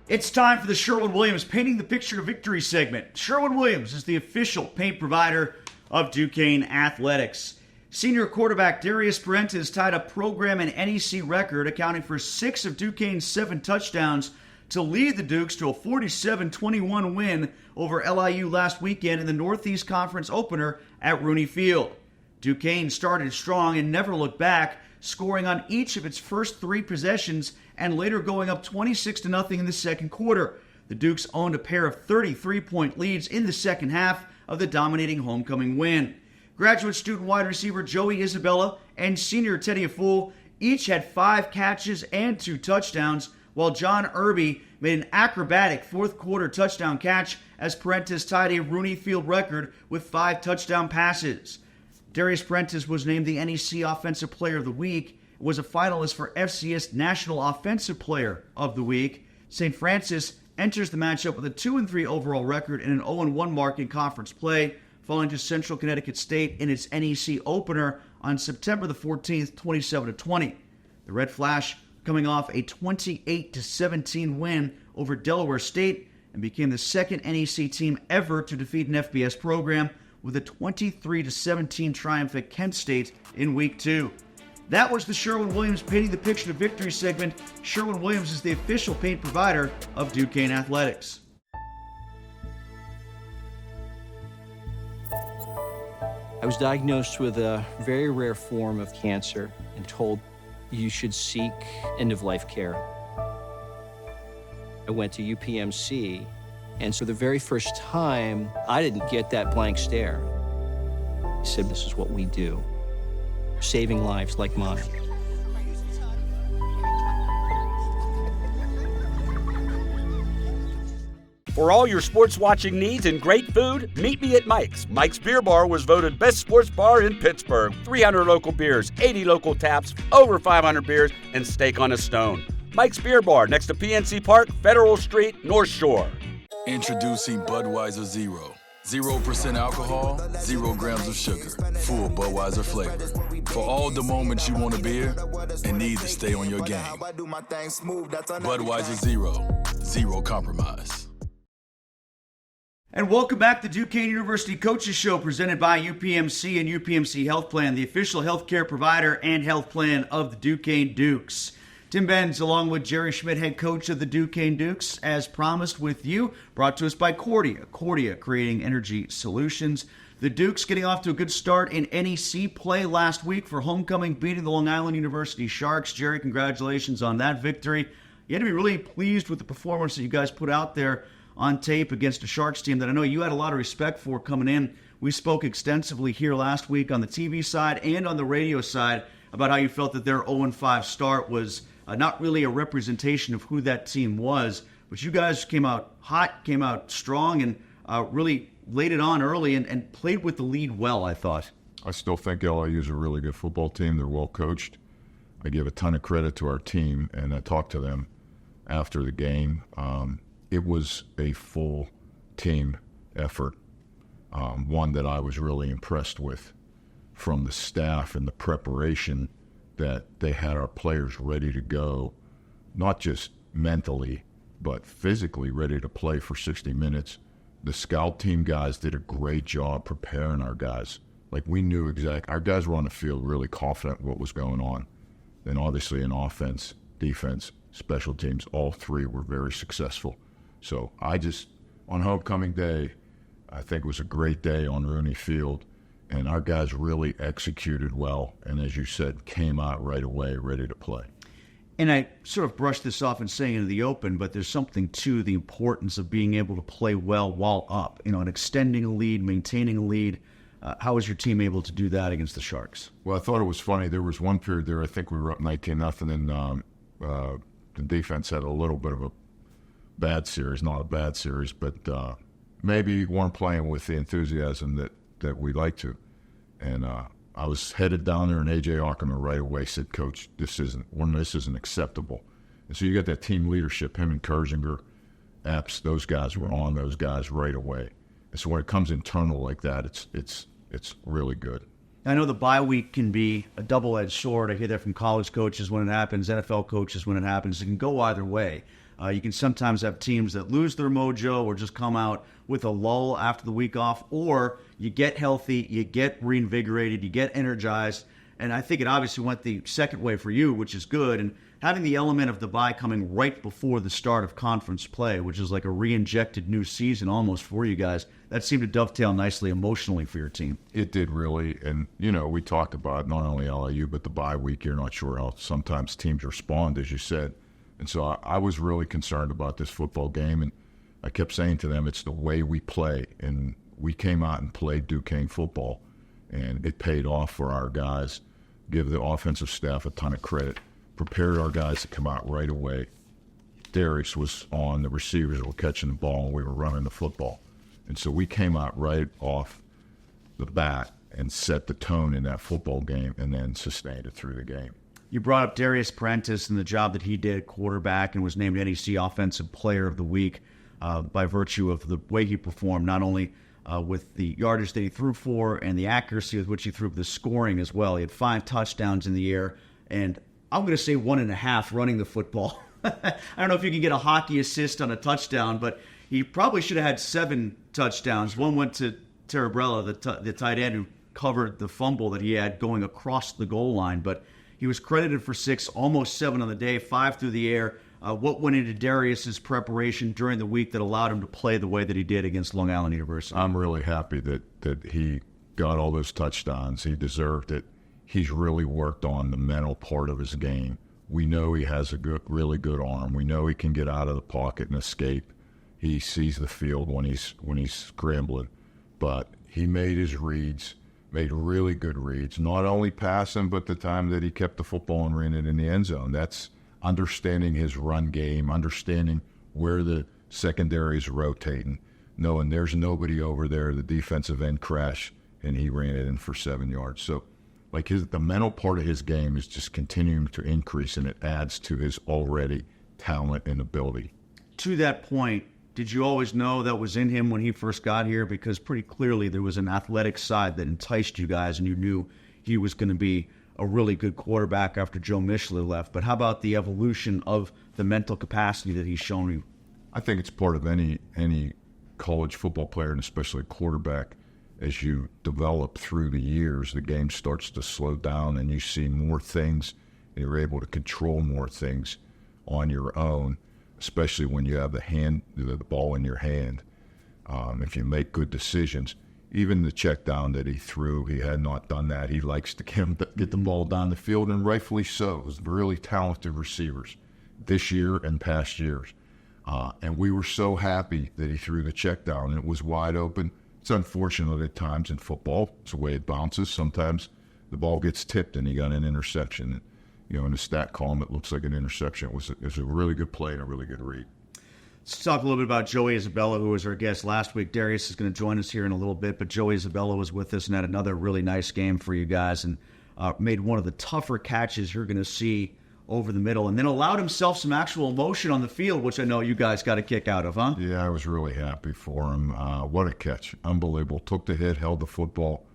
It's time for the Sherwin-Williams Painting the Picture to Victory segment. Sherwin-Williams is the official paint provider of Duquesne Athletics. Senior quarterback Darius Perrantes tied a program and NEC record, accounting for 6 of Duquesne's 7 touchdowns to lead the Dukes to a 47-21 win over LIU last weekend in the Northeast Conference opener at Rooney Field. Duquesne started strong and never looked back, scoring on each of its first 3 possessions and later going up 26-0 in the second quarter. The Dukes owned a pair of 33-point leads in the second half of the dominating homecoming win. Graduate student wide receiver Joey Isabella and senior Teddy Afool each had 5 catches and 2 touchdowns, while John Irby made an acrobatic fourth-quarter touchdown catch as Perrantes tied a Rooney Field record with 5 touchdown passes. Darius Perrantes was named the NEC Offensive Player of the Week, was a finalist for FCS National Offensive Player of the Week. St. Francis enters the matchup with a 2-3 overall record and an 0-1 mark in conference play, falling to Central Connecticut State in its NEC opener on September the 14th, 27-20. The Red Flash coming off a 28-17 win over Delaware State and became the second NEC team ever to defeat an FBS program with a 23-17 triumph at Kent State in Week 2. That was the Sherwin-Williams Painting the Picture to Victory segment. Sherwin-Williams is the official paint provider of Duquesne Athletics. I was diagnosed with a very rare form of cancer and told you should seek end-of-life care. I went to UPMC, and so the very first time, I didn't get that blank stare. He said, "This is what we do, saving lives like mine." For all your sports watching needs and great food, meet me at Mike's. Mike's Beer Bar was voted best sports bar in Pittsburgh. 300 local beers, 80 local taps, over 500 beers, and steak on a stone. Mike's Beer Bar next to PNC Park, Federal Street, North Shore. Introducing Budweiser Zero. 0% alcohol, 0 grams of sugar, full Budweiser flavor. For all the moments you want a beer and need to stay on your game. Budweiser Zero. Zero compromise. And welcome back to Duquesne University Coaches Show, presented by UPMC and UPMC Health Plan, the official healthcare provider and health plan of the Duquesne Dukes. Tim Benz, along with Jerry Schmitt, head coach of the Duquesne Dukes, as promised with you, brought to us by Cordia. Cordia, creating energy solutions. The Dukes getting off to a good start in NEC play last week for homecoming, beating the Long Island University Sharks. Jerry, congratulations on that victory. You had to be really pleased with the performance that you guys put out there on tape against a Sharks team that I know you had a lot of respect for coming in. We spoke extensively here last week on the TV side and on the radio side about how you felt that their 0-5 start was not really a representation of who that team was. But you guys came out hot, came out strong, and really laid it on early and played with the lead well, I thought. I still think LIU is a really good football team. They're well coached. I give a ton of credit to our team, and I talked to them after the game. It was a full team effort, one that I was really impressed with from the staff and the preparation that they had our players ready to go, not just mentally, but physically ready to play for 60 minutes. The scout team guys did a great job preparing our guys. Like, we knew our guys were on the field really confident what was going on. Then obviously in offense, defense, special teams, all 3 were very successful. So on homecoming day, I think it was a great day on Rooney Field, and our guys really executed well, and as you said, came out right away ready to play. And I sort of brushed this off in saying it in the open, but there's something to the importance of being able to play well while up, and extending a lead, maintaining a lead. How was your team able to do that against the Sharks? Well, I thought it was funny. There was one period there, I think we were up 19-0, and the defense had a little bit of a bad series, not a bad series, but maybe weren't playing with the enthusiasm that we like to. And I was headed down there, and A.J. Ackerman right away said, "Coach, this isn't acceptable." And so you got that team leadership, him and Kersinger, Epps, those guys were on those guys right away. And so when it comes internal like that, it's really good. I know the bye week can be a double-edged sword. I hear that from college coaches when it happens, NFL coaches when it happens. It can go either way. You can sometimes have teams that lose their mojo or just come out with a lull after the week off, or you get healthy, you get reinvigorated, you get energized. And I think it obviously went the second way for you, which is good. And having the element of the bye coming right before the start of conference play, which is like a re-injected new season almost for you guys, that seemed to dovetail nicely emotionally for your team. It did really. And, we talked about not only LIU, but the bye week. You're not sure how sometimes teams respond, as you said. And so I was really concerned about this football game. And I kept saying to them, it's the way we play. And we came out and played Duquesne football, and it paid off for our guys. Give the offensive staff a ton of credit. Prepared our guys to come out right away. Darius was on, the receivers were catching the ball, and we were running the football. And so we came out right off the bat and set the tone in that football game and then sustained it through the game. You brought up Darius Perrantes and the job that he did at quarterback and was named NEC Offensive Player of the Week by virtue of the way he performed, not only with the yardage that he threw for and the accuracy with which he threw, but the scoring as well. He had 5 touchdowns in the air, and I'm going to say 1.5 running the football. I don't know if you can get a hockey assist on a touchdown, but he probably should have had 7 touchdowns. One went to Terrabrella, the tight end, who covered the fumble that he had going across the goal line. But he was credited for 6, almost 7 on the day, 5 through the air. What went into Darius's preparation during the week that allowed him to play the way that he did against Long Island University? I'm really happy that he got all those touchdowns. He deserved it. He's really worked on the mental part of his game. We know he has a really good arm. We know he can get out of the pocket and escape. He sees the field when he's scrambling. But he made his reads, made really good reads, not only passing, but the time that he kept the football and ran it in the end zone. That's understanding his run game, understanding where the secondary is rotating, knowing there's nobody over there, the defensive end crash, and he ran it in for 7 yards. So the mental part of his game is just continuing to increase, and it adds to his already talent and ability. To that point, did you always know that was in him when he first got here? Because pretty clearly there was an athletic side that enticed you guys, and you knew he was going to be a really good quarterback after Joe Mishler left. But how about the evolution of the mental capacity that he's shown you? I think it's part of any college football player, and especially a quarterback. As you develop through the years, the game starts to slow down and you see more things, and you're able to control more things on your own, especially when you have the ball in your hand. If you make good decisions, even the check down that he threw, he had not done that. He likes to get the ball down the field, and rightfully so. It was really talented receivers this year and past years. And we were so happy that he threw the check down, and it was wide open. It's unfortunate at times in football. It's the way it bounces. Sometimes the ball gets tipped and he got an interception. And, in the stat column, it looks like an interception. It was a really good play and a really good read. Let's talk a little bit about Joey Isabella, who was our guest last week. Darius is going to join us here in a little bit, but Joey Isabella was with us and had another really nice game for you guys and made one of the tougher catches you're going to see over the middle, and then allowed himself some actual emotion on the field, which I know you guys got a kick out of, huh? Yeah, I was really happy for him. What a catch. Unbelievable. Took the hit, held the football.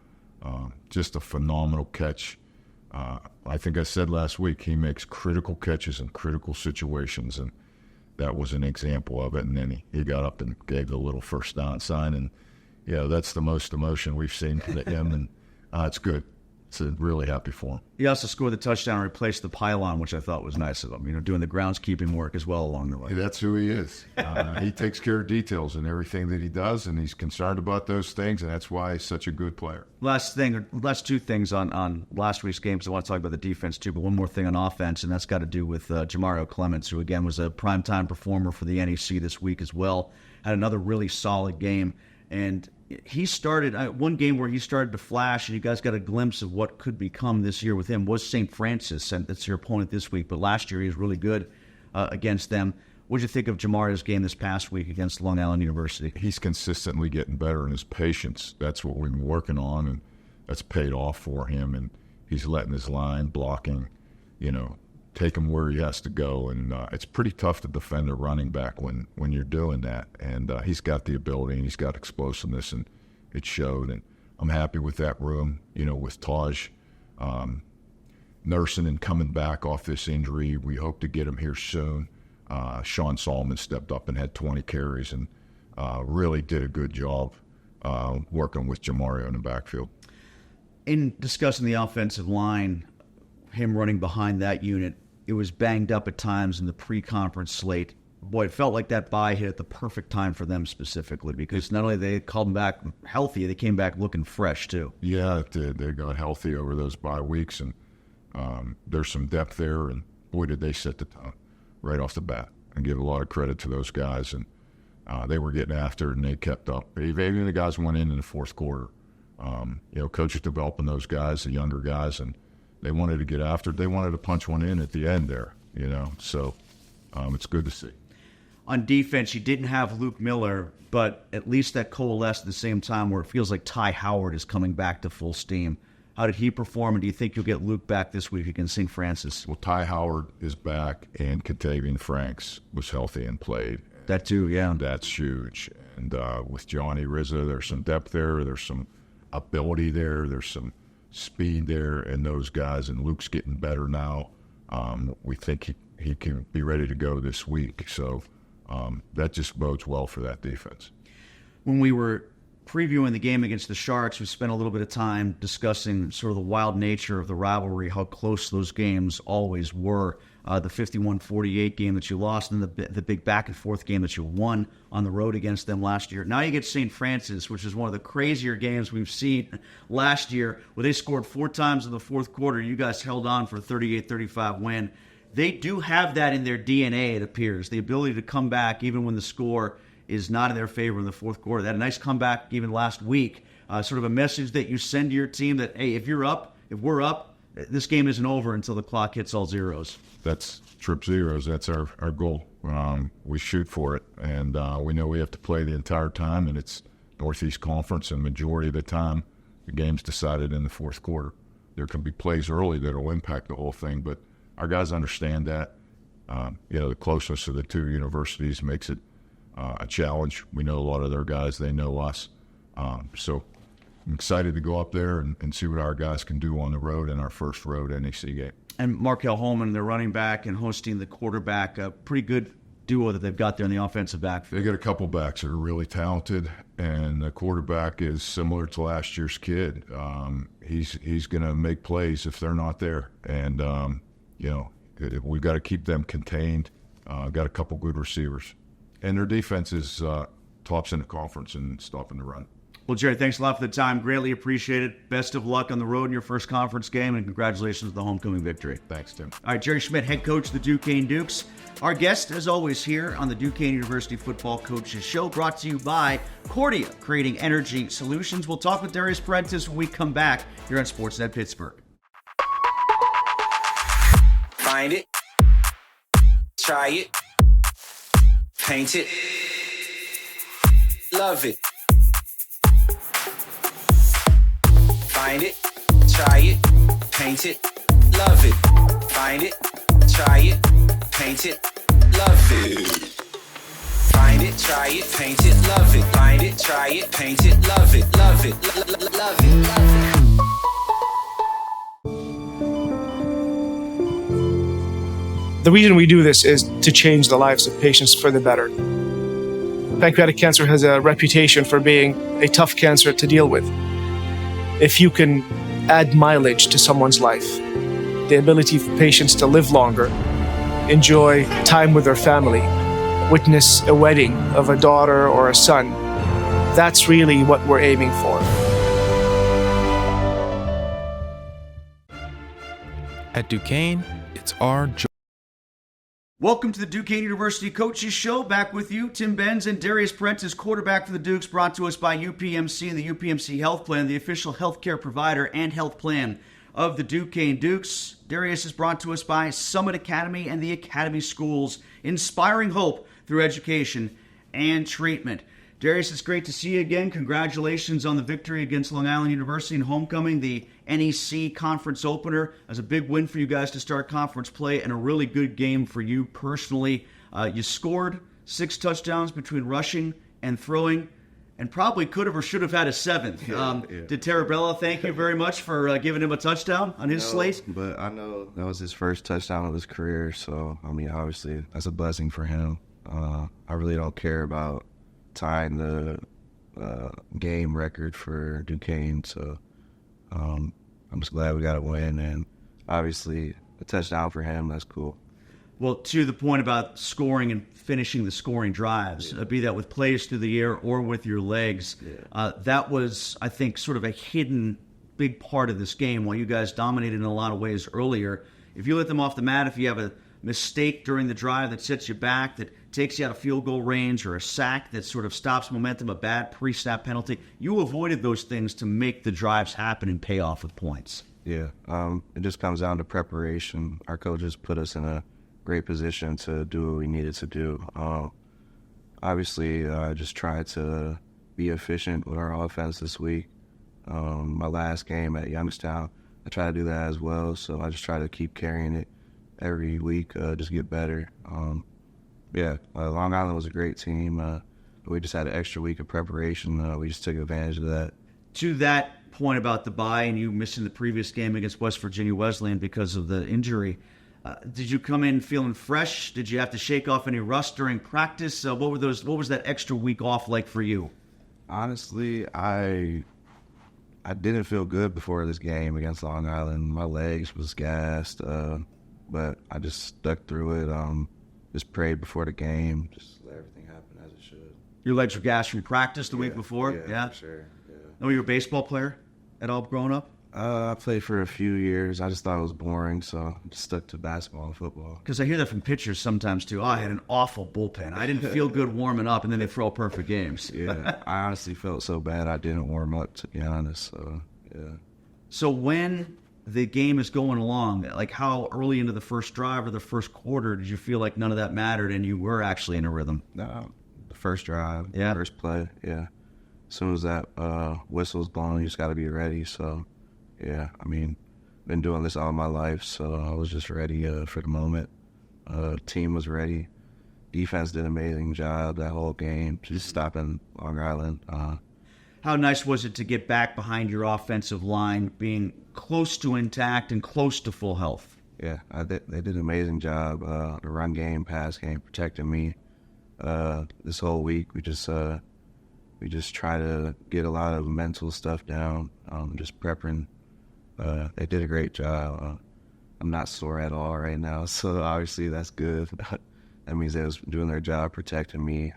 Just a phenomenal catch. I think I said last week, he makes critical catches in critical situations, and that was an example of it. And then he got up and gave the little first down sign, and, that's the most emotion we've seen from him, and it's good. So really happy for him. He also scored the touchdown and replaced the pylon, which I thought was nice of him. Doing the groundskeeping work as well along the way. That's who he is. He takes care of details in everything that he does, and he's concerned about those things, and that's why he's such a good player. Last 2 things on last week's game, because I want to talk about the defense too, but one more thing on offense, and that's got to do with Jamario Clements, who again was a primetime performer for the NEC this week as well. Had another really solid game, and he started one game where he started to flash, and you guys got a glimpse of what could become this year with him. Was St. Francis, and that's your opponent this week, but last year he was really good against them. What did you think of Jamario's game this past week against Long Island University? He's consistently getting better in his patience. That's what we've been working on, and that's paid off for him. And he's letting his line blocking, take him where he has to go. And it's pretty tough to defend a running back when you're doing that. And he's got the ability, and he's got explosiveness, and it showed. And I'm happy with that room, with Taj nursing and coming back off this injury. We hope to get him here soon. Sean Solomon stepped up and had 20 carries and really did a good job working with Jamario in the backfield. In discussing the offensive line, him running behind that unit, it was banged up at times in the pre-conference slate. Boy, it felt like that bye hit at the perfect time for them specifically, because not only they called back healthy, they came back looking fresh too. Yeah, it did. They got healthy over those bye weeks, and there's some depth there, and boy, did they set the tone right off the bat. And give a lot of credit to those guys, and they were getting after it, and they kept up. Even the guys went in the fourth quarter. Coaches developing those guys, the younger guys, and they wanted to get after it. They wanted to punch one in at the end there, So it's good to see. On defense, you didn't have Luke Miller, but at least that coalesced at the same time where it feels like Ty Howard is coming back to full steam. How did he perform, and do you think you'll get Luke back this week against St. Francis? Well, Ty Howard is back, and Katavian Franks was healthy and played. That too, yeah. That's huge. And with Johnny Rizza, there's some depth there. There's some ability there. There's some speed there, and those guys. And Luke's getting better now. We think he can be ready to go this week. So that just bodes well for that defense. When we were previewing the game against the Sharks, we spent a little bit of time discussing sort of the wild nature of the rivalry, how close those games always were. The 51-48 game that you lost, and the big back-and-forth game that you won on the road against them last year. Now you get St. Francis, which is one of the crazier games we've seen last year, where they scored 4 times in the fourth quarter. You guys held on for a 38-35 win. They do have that in their DNA, it appears, the ability to come back even when the score is not in their favor in the fourth quarter. They had a nice comeback even last week. Sort of a message that you send to your team that, hey, if we're up, this game isn't over until the clock hits all zeros. That's trip zeros. That's our goal. We shoot for it, and we know we have to play the entire time, and it's Northeast Conference, and majority of the time the game's decided in the fourth quarter. There can be plays early that will impact the whole thing, but our guys understand that. The closeness of the two universities makes it a challenge. We know a lot of their guys. They know us. So I'm excited to go up there and see what our guys can do on the road in our first road NEC game. And Markel Holman, their running back, and hosting the quarterback, a pretty good duo that they've got there in the offensive backfield. They got a couple backs that are really talented, and the quarterback is similar to last year's kid. He's going to make plays if they're not there. And, we've got to keep them contained. Got a couple good receivers. And their defense is tops in the conference in stopping the run. Well, Jerry, thanks a lot for the time. Greatly appreciated. Best of luck on the road in your first conference game, and congratulations on the homecoming victory. Thanks, Tim. All right, Jerry Schmitt, head coach of the Duquesne Dukes. Our guest, as always, here on the Duquesne University Football Coaches Show, brought to you by Cordia, creating energy solutions. We'll talk with Darius Perrantes when we come back here on SportsNet Pittsburgh. Find it, try it, paint it, love it. Find it, try it, paint it, love it. Find it, try it, paint it, love it. Find it, try it, paint it, love it. Find it, try it, paint it, love it, love it, love it, love it. The reason we do this is to change the lives of patients for the better. Pancreatic cancer has a reputation for being a tough cancer to deal with. If you can add mileage to someone's life, the ability for patients to live longer, enjoy time with their family, witness a wedding of a daughter or a son, that's really what we're aiming for. At Duquesne, it's our job. Welcome to the Duquesne University Coaches Show. Back with you, Tim Benz and Darius Perrantes, quarterback for the Dukes, brought to us by UPMC and the UPMC Health Plan, the official healthcare provider and health plan of the Duquesne Dukes. Darius is brought to us by Summit Academy and the Academy Schools, inspiring hope through education and treatment. Darius, it's great to see you again. Congratulations on the victory against Long Island University in homecoming, the NEC conference opener. As a big win for you guys to start conference play and a really good game for you personally. You scored 6 touchdowns between rushing and throwing. and probably could have or should have had a 7th. Did Tarabella thank you very much for giving him a touchdown on his slate? But I know that was his first touchdown of his career, so, I mean, obviously that's a blessing for him. I really don't care about tying the game record for Duquesne, so I'm just glad we got a win, and obviously a touchdown for him, that's cool. Well, to the point about scoring and finishing the scoring drives, be that with plays through the air or with your legs, that was, I think, sort of a hidden big part of this game. While you guys dominated in a lot of ways earlier, if you let them off the mat, if you have a mistake during the drive that sets you back, that takes you out of field goal range, or a sack that sort of stops momentum, a bad pre-snap penalty, you avoided those things to make the drives happen and pay off with points. Yeah, it just comes down to preparation. Our coaches put us in a great position to do what we needed to do. Obviously, I just tried to be efficient with our offense this week. My last game at Youngstown, I tried to do that as well, so I just try to keep carrying it every week, just get better. Long Island was a great team. We just had an extra week of preparation. We just took advantage of that. To that point about the bye and you missing the previous game against West Virginia Wesleyan because of the injury, did you come in feeling fresh? Did you have to shake off any rust during practice? What was that extra week off like for you? Honestly, I didn't feel good before this game against Long Island. My legs was gassed, but I just stuck through it. Just prayed before the game, just let everything happen as it should. Your legs were gassed from practice the week before? Yeah, for sure. Yeah. Were you a baseball player at all growing up? I played for a few years. I just thought it was boring, so I just stuck to basketball and football. Because I hear that from pitchers sometimes, too. I had an awful bullpen. I didn't feel good warming up, and then they throw perfect games. Yeah, I honestly felt so bad I didn't warm up, to be honest. So, yeah. So when the game is going along, like how early into the first drive or the first quarter did you feel like none of that mattered and you were actually in a rhythm? No, the first drive, yeah. First play, yeah. As soon as that whistle's blown, you just got to be ready. So, yeah, I mean, been doing this all my life, so I was just ready for the moment. Team was ready. Defense did an amazing job that whole game, just stopping Long Island. How nice was it to get back behind your offensive line, being close to intact and close to full health? Yeah, they did an amazing job. The run game, pass game, protecting me. This whole week, we just try to get a lot of mental stuff down, just prepping. They did a great job. I'm not sore at all right now, so obviously that's good. That means they was doing their job protecting me.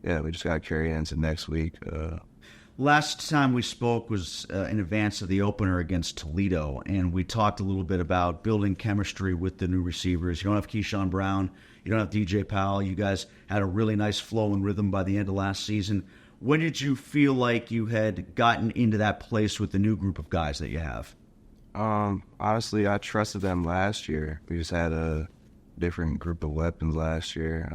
We just got to carry it into next week. Last time we spoke was in advance of the opener against Toledo, and we talked a little bit about building chemistry with the new receivers. You don't have Keyshawn Brown. You don't have DJ Powell. You guys had a really nice flow and rhythm by the end of last season. When did you feel like you had gotten into that place with the new group of guys that you have? Honestly, I trusted them last year. We just had a different group of weapons last year.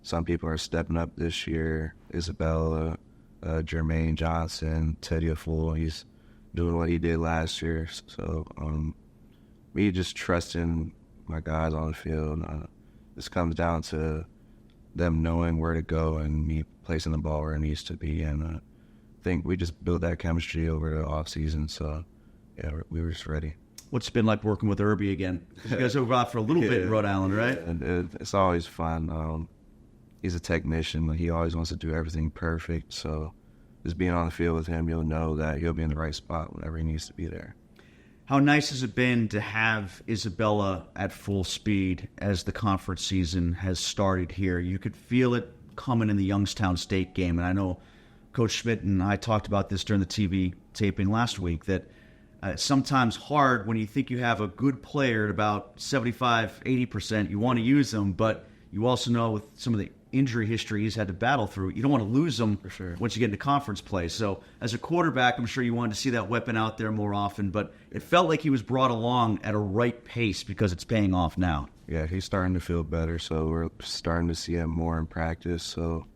Some people are stepping up this year. Isabella, Jermaine Johnson, Teddy Afool, he's doing what he did last year. So me just trusting my guys on the field. This comes down to them knowing where to go and me placing the ball where it needs to be. And I think we just built that chemistry over the offseason. So, yeah, we were just ready. What's it been like working with Irby again? You guys were out for a little bit in Rhode Island, right? And it's always fun. He's a technician. He always wants to do everything perfect. So just being on the field with him, you'll know that he'll be in the right spot whenever he needs to be there. How nice has it been to have Isabella at full speed as the conference season has started here? You could feel it coming in the Youngstown State game. And I know Coach Schmitt and I talked about this during the TV taping last week, that it's sometimes hard when you think you have a good player at about 75, 80%. You want to use them, but you also know with some of the injury history he's had to battle through, you don't want to lose them for sure once you get into conference play. So as a quarterback, I'm sure you wanted to see that weapon out there more often, but it felt like he was brought along at a right pace because it's paying off now. Yeah, he's starting to feel better, so we're starting to see him more in practice. So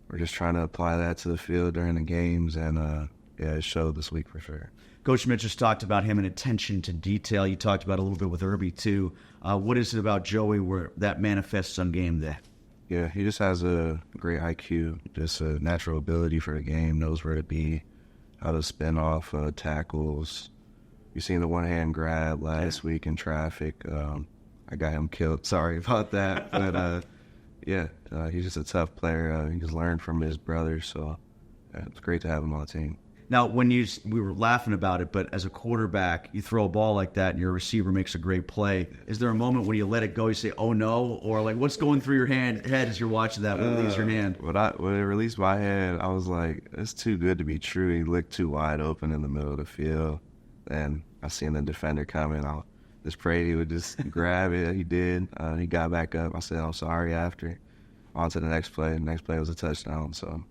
we're just trying to apply that to the field during the games, and it showed this week for sure. Coach Schmitt just talked about him and attention to detail. You talked about it a little bit with Irby too. What is it about Joey where that manifests on game day? Yeah, he just has a great IQ, just a natural ability for the game, knows where to be, how to spin off tackles. You seen the one-hand grab last week in traffic. I got him killed. Sorry about that. But, he's just a tough player. He just learned from his brother, so it's great to have him on the team. Now, we were laughing about it, but as a quarterback, you throw a ball like that and your receiver makes a great play. Is there a moment when you let it go, you say, oh no? Or like, what's going through your head as you're watching that release your hand? When it released my hand, I was like, it's too good to be true. He looked too wide open in the middle of the field. And I seen the defender coming. I just prayed he would just grab it. He did. He got back up. I said, I'm sorry after. On to the next play. The next play was a touchdown, so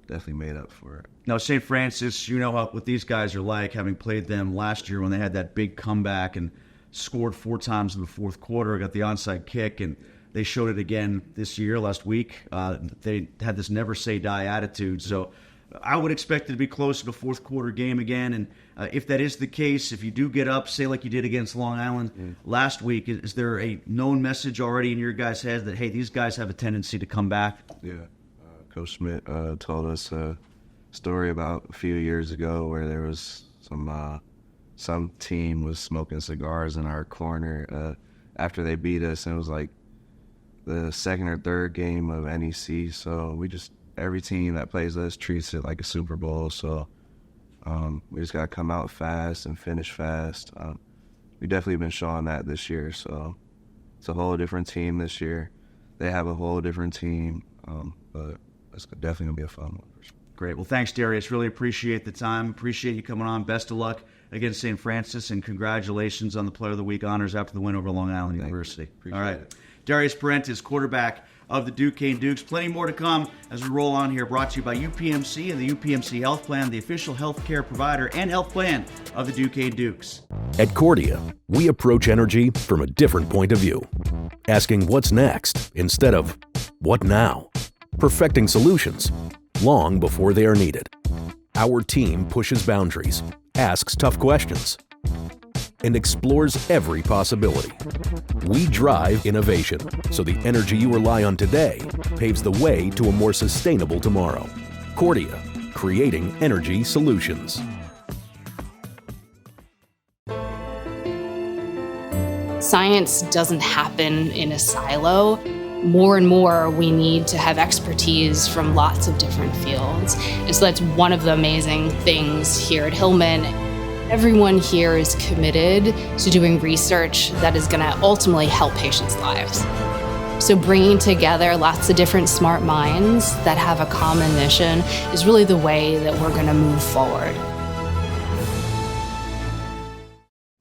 definitely made up for it. Now, St. Francis, you know what these guys are like, having played them last year when they had that big comeback and scored 4 times in the fourth quarter, got the onside kick, and they showed it again this year, last week. They had this never-say-die attitude, so I would expect it to be close to the fourth quarter game again, and if that is the case, if you do get up, say like you did against Long Island last week, is there a known message already in your guys' heads that, hey, these guys have a tendency to come back? Yeah. Coach Schmitt told us a story about a few years ago where there was some team was smoking cigars in our corner after they beat us, and it was like the second or third game of NEC. So every team that plays us treats it like a Super Bowl. So we just got to come out fast and finish fast. We definitely been showing that this year. So it's a whole different team this year. They have a whole different team, but it's definitely going to be a fun one. Great. Well, thanks, Darius. Really appreciate the time. Appreciate you coming on. Best of luck against St. Francis, and congratulations on the Player of the Week honors after the win over Long Island University. All right. It. Darius Perrantes, quarterback of the Duquesne Dukes. Plenty more to come as we roll on here. Brought to you by UPMC and the UPMC Health Plan, the official health care provider and health plan of the Duquesne Dukes. At Cordia, we approach energy from a different point of view, asking what's next instead of what now. Perfecting solutions long before they are needed. Our team pushes boundaries, asks tough questions, and explores every possibility. We drive innovation, so the energy you rely on today paves the way to a more sustainable tomorrow. Cordia, creating energy solutions. Science doesn't happen in a silo. More and more, we need to have expertise from lots of different fields. And so that's one of the amazing things here at Hillman. Everyone here is committed to doing research that is going to ultimately help patients' lives. So bringing together lots of different smart minds that have a common mission is really the way that we're going to move forward.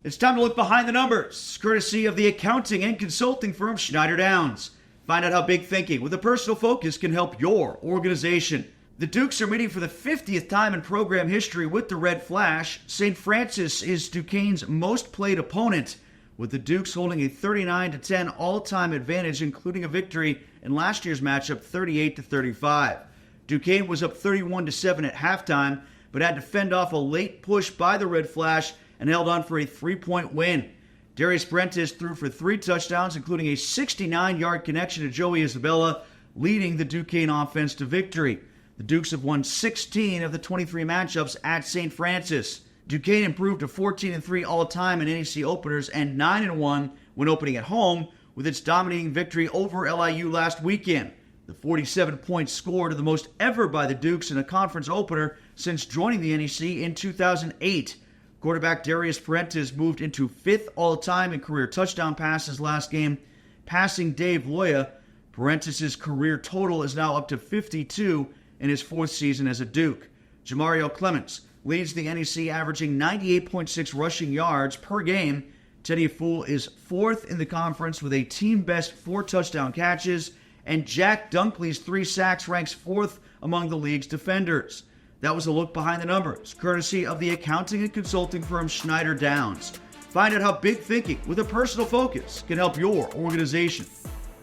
It's time to look behind the numbers, courtesy of the accounting and consulting firm Schneider Downs. Find out how big thinking with a personal focus can help your organization. The Dukes are meeting for the 50th time in program history with the Red Flash. St. Francis is Duquesne's most played opponent, with the Dukes holding a 39-10 all-time advantage, including a victory in last year's matchup 38-35. Duquesne was up 31-7 at halftime, but had to fend off a late push by the Red Flash and held on for a 3-point win. Darius Perrantes threw for 3 touchdowns, including a 69-yard connection to Joey Isabella, leading the Duquesne offense to victory. The Dukes have won 16 of the 23 matchups at St. Francis. Duquesne improved to 14-3 all-time in NEC openers and 9-1 when opening at home, with its dominating victory over LIU last weekend. The 47 points scored are the most ever by the Dukes in a conference opener since joining the NEC in 2008. Quarterback Darius Perrantes moved into 5th all-time in career touchdown passes last game, passing Dave Loya. Perrantes' career total is now up to 52 in his 4th season as a Duke. Jamario Clements leads the NEC, averaging 98.6 rushing yards per game. Teddy Fool is 4th in the conference with a team-best 4 touchdown catches, and Jack Dunkley's 3 sacks ranks 4th among the league's defenders. That was a look behind the numbers, courtesy of the accounting and consulting firm Schneider Downs. Find out how big thinking with a personal focus can help your organization.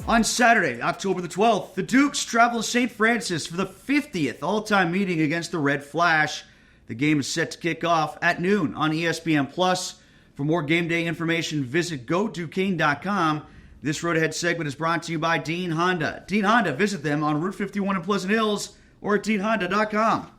On Saturday, October the 12th, the Dukes travel to St. Francis for the 50th all-time meeting against the Red Flash. The game is set to kick off at noon on ESPN+. For more game day information, visit GoDuquesne.com. This Road Ahead segment is brought to you by Dean Honda. Dean Honda, visit them on Route 51 in Pleasant Hills or at deanhonda.com.